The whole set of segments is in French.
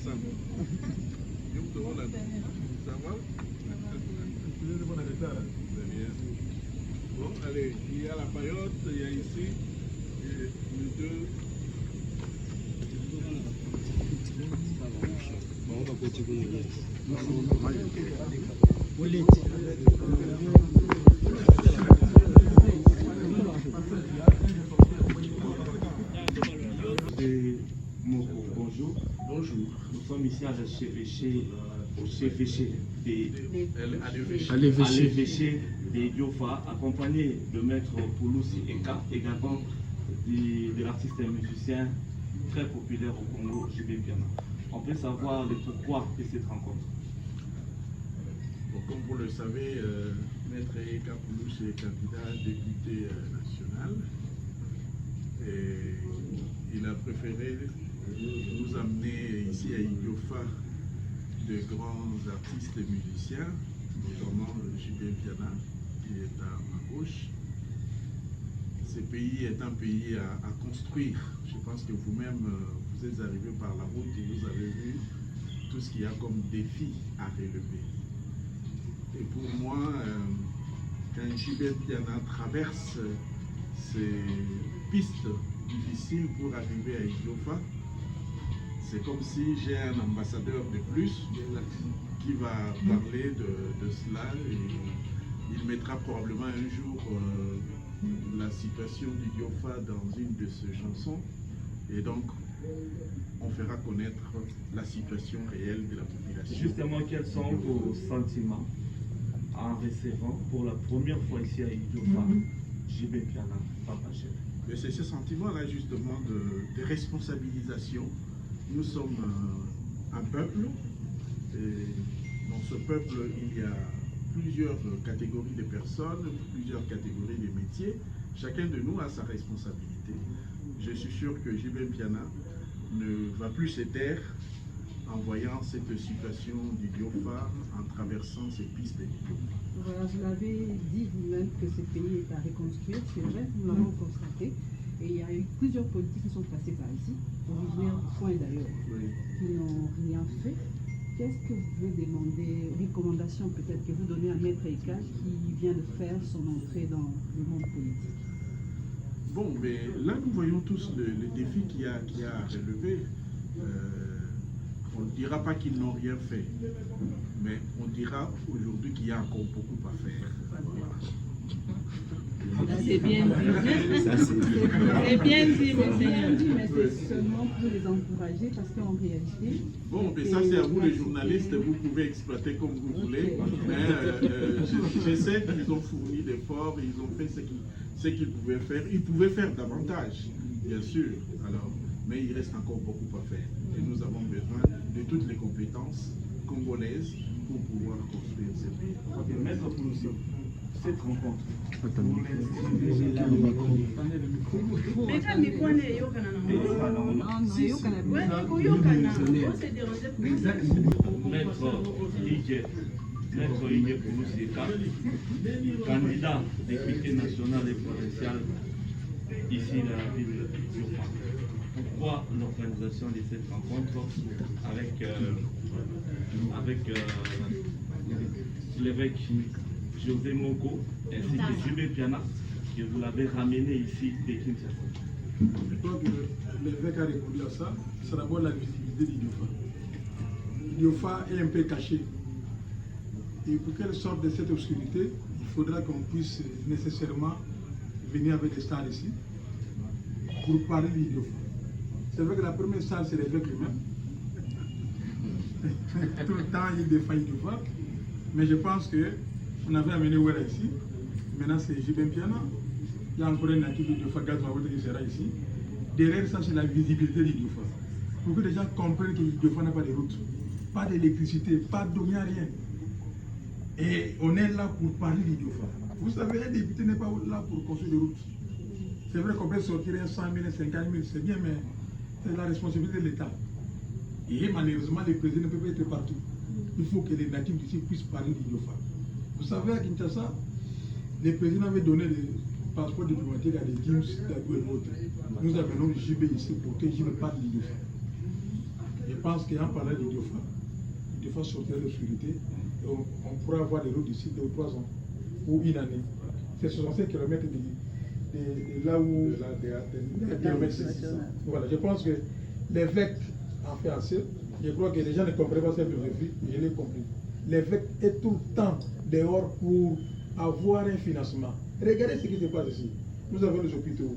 ensemble. Ça va? Très bien. Bon, allez, il y a la paillote, il y a ici, et les deux. Bonjour. Bonjour. Nous sommes ici à l'évêché de Diofa, accompagné de maître Pouloussi Eka, également de l'artiste et musicien très populaire au Congo, JB Piana. On peut savoir le pourquoi de cette rencontre. Bon, comme vous le savez, maître Eka Pouloussi est candidat député national. Et il a préféré nous amener ici à Idiofa de grands artistes et musiciens, notamment JB Piana, qui est à ma gauche. Ce pays est un pays à construire. Je pense que vous-même, vous êtes arrivé par la route et vous avez vu tout ce qu'il y a comme défi à relever. Et pour moi, quand JB Piana traverse ces pistes difficiles pour arriver à Idiofa, c'est comme si j'ai un ambassadeur de plus qui va parler de cela et il mettra probablement un jour la situation d'Idiofa dans une de ses chansons et donc on fera connaître la situation réelle de la population. Justement, quels sont vos sentiments en recevant pour la première fois ici à Idiofa JB Piana, Papa Chef? Mais c'est ce sentiment-là justement de responsabilisation. Nous sommes un peuple et dans ce peuple il y a plusieurs catégories de personnes, plusieurs catégories de métiers. Chacun de nous a sa responsabilité. Je suis sûr que JB Piana ne va plus se taire en voyant cette situation d'Idiofa, en traversant ces pistes d'Idiofa. Voilà, vous l'avez dit vous-même que ce pays est à reconstruire, c'est vrai, nous l'avons constaté. Et il y a eu plusieurs politiques qui sont passées par ici, originaires du coin d'ailleurs, qui n'ont rien fait. Qu'est-ce que vous pouvez demander, recommandations peut-être que vous donnez à Maître Eka qui vient de faire son entrée dans le monde politique? Bon, mais là nous voyons tous le défi qu'il y a à relever. On ne dira pas qu'ils n'ont rien fait, mais on dira aujourd'hui qu'il y a encore beaucoup à faire. C'est bien dit. C'est bien dit, mais c'est seulement pour les encourager parce qu'en réalité... Bon, mais ça c'est à vous les journalistes, vous pouvez exploiter comme vous voulez, mais je sais qu'ils ont fourni d'efforts, ils ont fait ce qu'ils pouvaient faire. Ils pouvaient faire davantage, bien sûr, alors, mais il reste encore beaucoup à faire. Et nous avons besoin de toutes les compétences congolaises pour pouvoir construire ce pays. Ok, Maître Pouloussi, cette rencontre. Maître Ige Pouloussi Eka, candidat député national et provincial ici dans la ville de Diofa. Pourquoi l'organisation de cette rencontre avec l'évêque José Moko ainsi que JB Piana, que vous l'avez ramené ici de Kinshasa? Je crois que l'évêque a répondu à ça. C'est d'abord la visibilité d'Idiofa. Idiofa est un peu caché. Et pour qu'elle sorte de cette obscurité, il faudra qu'on puisse nécessairement venir avec des stars ici pour parler d'Idiofa. C'est vrai que la première star, c'est l'évêque lui-même. Tout le temps, il défend Idiofa. Mais je pense qu'on avait amené Ouera ici. Maintenant, c'est JB Piana. Il y a encore un actif d'Idiofa, Gaz Mawete qui sera ici. Derrière ça, c'est la visibilité d'Idiofa. Pour que les gens comprennent que l'Idiofa n'a pas de route, pas d'électricité, pas d'eau, il n'y a rien. Et on est là pour parler d'Idiofa. Vous savez, un député n'est pas là pour construire des routes. C'est vrai qu'on peut sortir 100 000, 50 000, c'est bien, mais c'est la responsabilité de l'État. Et malheureusement, les présidents ne peuvent pas être partout. Il faut que les natifs d'ici puissent parler d'Idiofa. Vous savez, à Kinshasa, les présidents avaient donné des passeports diplomatiques à des Gims, d'Agou et autres. Nous avons JB ici pour que JB parle d'Idiofa. Je pense qu'en parlant d'Idiofa, Idiofa sortirait de l'obscurité et on pourra avoir des routes d'ici 2 ou 3 ans ou une année. C'est 65 km de là où voilà, je pense que l'évêque en fait assez. Je crois que les gens ne comprennent pas cette philosophie, je l'ai compris. L'évêque est tout le temps dehors pour avoir un financement. Regardez ce qui se passe ici. Nous avons des hôpitaux,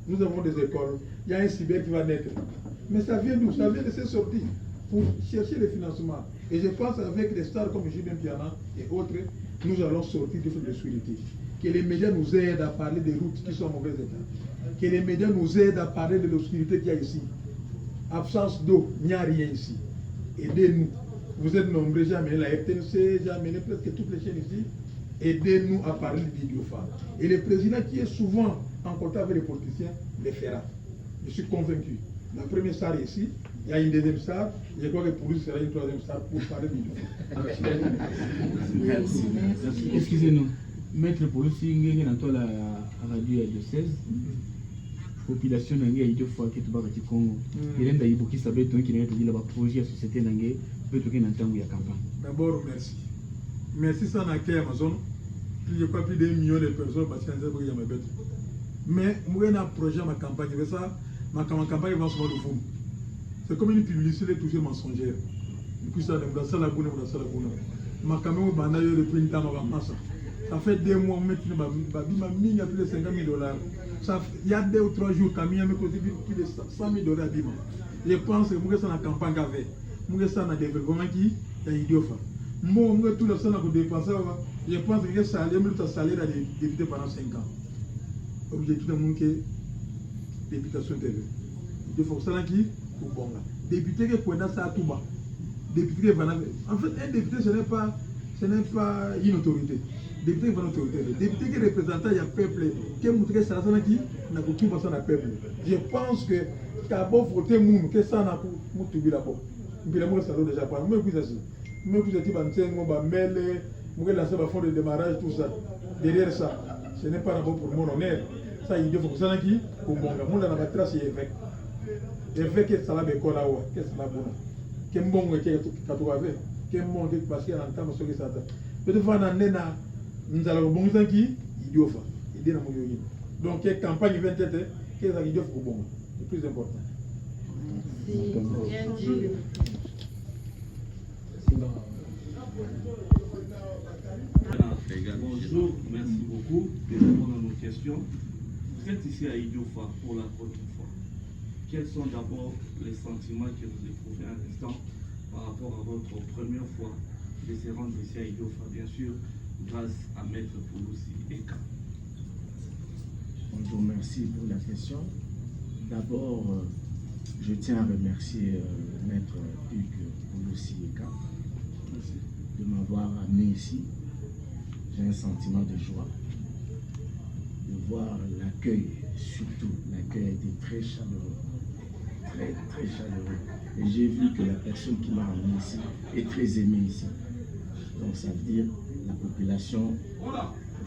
nous avons des écoles, il y a un cyber qui va naître. Mais ça vient d'où? Ça vient de ces sorties pour chercher le financement. Et je pense avec des stars comme J. Piana et autres, nous allons sortir de cette obscurité. Que les médias nous aident à parler des routes qui sont en mauvais état. Que les médias nous aident à parler de l'obscurité qu'il y a ici. Absence d'eau, il n'y a rien ici. Aidez-nous. Vous êtes nombreux, j'ai amené la FTNC, j'ai amené presque toutes les chaînes ici. Aidez-nous à parler d'Idiofa. Et le président qui est souvent en contact avec les politiciens le fera. Je suis convaincu. La première star est ici, il y a une deuxième star, je crois que pour lui, il sera une troisième star pour parler d'Idiofa. Merci. Excusez-nous. Maître Pouloussi, il y a la radio de 16. Population nange Idiofa qui est au Congo. Il y a des gens qui savent qu'il y a des projets de la société nange peut être en temps où il y a campagne. D'abord, merci. Merci sans accueil Amazon. Je crois plus d'un million de personnes parce qu'il y a ma bête. Mais moi, j'ai un projet, ma campagne, ma campagne va se voir le fond. C'est comme une publicité touchée mensongère. Et puis ça, dans ça, la bonne, dans ça, la bonne. Ma campagne, le prix de temps, ça fait 2 mois, maintenant, il y a plus de 50 000 $. Il y a 2 ou 3 jours, Camille a coûté plus de 100 000 $. Je pense que moi, c'est la campagne avec. Moi, c'est un développement qui est Idiofa. Moi, tout le temps, je pense que ça allait me salaire à des députés pendant 5 ans. Objectif de mon députation TV. Il faut que ça qui pour bon là. Député qui connaît ça tout bas. Député qui va en fait un député ce n'est pas une autorité. Député qui va une autorité. Député qui représente le peuple qui montre ça qui n'a aucune façon de peuple. Je pense que d'abord voter moun que ça n'a pour tout d'abord. Puis le monde ça déjà pas. Moi puis ça c'est. Moi puis c'est bantienne moi ba mêler, moi lancer ba fond de démarrage tout ça. Derrière ça, ce n'est pas d'abord pour mon honneur. Ça il faut que ça qui pour mon gars. Mon dans la trace évêque. Évêque que ça la be kola wa, que ça la bona. Que mbongo que katoka avec. Que mbongo que parce qu'il entend ce que ça ta. Peut-être va nena nzala bongo ça qui Idiofa. Idée na mo yoyi. Donc que campagne 27 que ça Idiofa pour bon. Le plus important. Bonjour, merci beaucoup de répondre à nos questions. Vous êtes ici à Idiofa pour la première fois. Quels sont d'abord les sentiments que vous éprouvez à l'instant par rapport à votre première fois de se rendre ici à Idiofa, bien sûr, grâce à Maître Pouloussi Eka? Bonjour, merci pour la question. D'abord, je tiens à remercier Maître Hugues Pouloussi Eka de m'avoir amené ici. J'ai un sentiment de joie de voir l'accueil, surtout l'accueil était très chaleureux, très chaleureux. Et j'ai vu que la personne qui m'a amené ici est très aimée ici. Donc ça veut dire que la population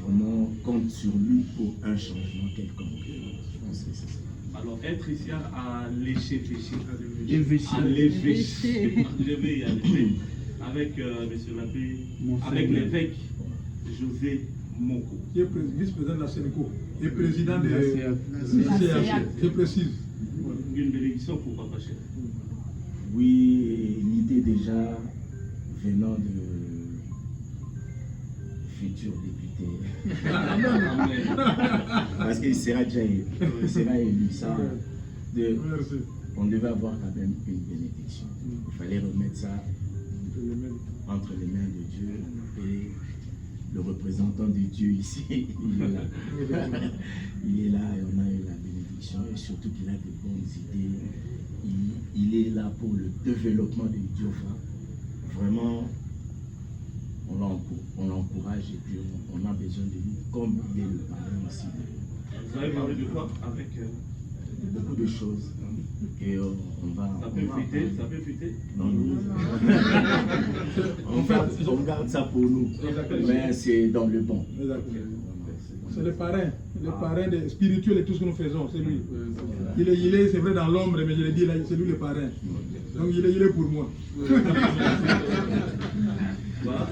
vraiment compte sur lui pour un changement quelconque. Je pense que c'est ça. Alors, être ici à l'évêché, je vais y aller avec monsieur l'abbé, avec l'évêque José Moko. Qui est vice-président de la Sénéco et président de la CH. Je précise. Une bénédiction pour Papa Chef. Oui, l'idée déjà venant de futur député. Parce qu'il sera déjà élu. Ça, on devait avoir quand même une bénédiction. Il fallait remettre ça entre les mains de Dieu et le représentant de Dieu ici. Il est là. Il est là et on a eu la bénédiction et surtout qu'il a de bonnes idées. Il est là pour le développement de Idiofa. Vraiment, on l'encourage et puis on a besoin de lui, comme il est le parrain aussi. Vous avez parlé de quoi avec beaucoup de choses. Et on va. Ça peut fuiter. Non. on garde ça pour nous. Mais c'est dans le bon. C'est le parrain spirituel de tout ce que nous faisons, c'est lui. Il est c'est vrai dans l'ombre, mais je le dis là, c'est lui le parrain. Donc il est pour moi. Voilà.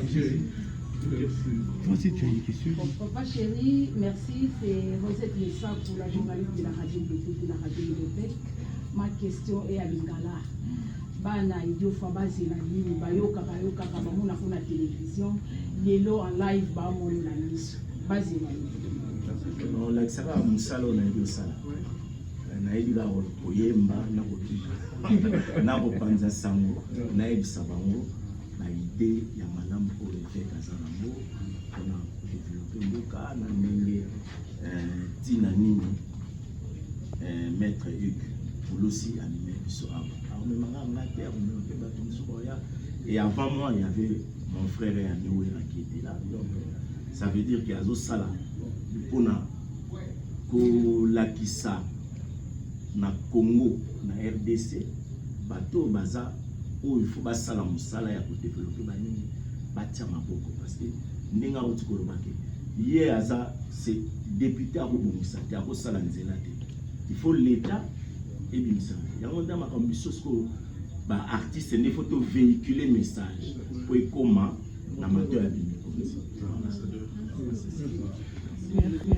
Toi aussi, tu as une question. Papa chéri, merci. C'est Rosette Lessa pour la journaliste de la radio de la radio Bibliothèque. Ma question est à Lingala. Bana idiofa bazela nini bayoka bamona ko na télévision lelo en live ba moni na miso bazela nini. Non, la sala musalo na yo sala. Na yeba koyemba na kotuka. Na kopanza sango na yebisa bango na idée ya malamu pour faire kazango on a développé mboka na ndenge tina nini maître Hugues Pouloussi animé biso aba. Et avant moi, il y avait mon frère Yaniwera qui était là. Donc, ça veut dire qu'il y a Zosala. Pour la Kissa, na Congo, na RDC, bateau baza, où il faut que ça la pour développer batia maboko. Parce que Nenga Otikorobake, hier, c'est député à Robomisa, qui a Rosala Nzelate. Il faut l'État. Et bien ça, il y a un homme qui a un artiste, il faut véhiculer le message pour comment l'amateur a bien. Merci.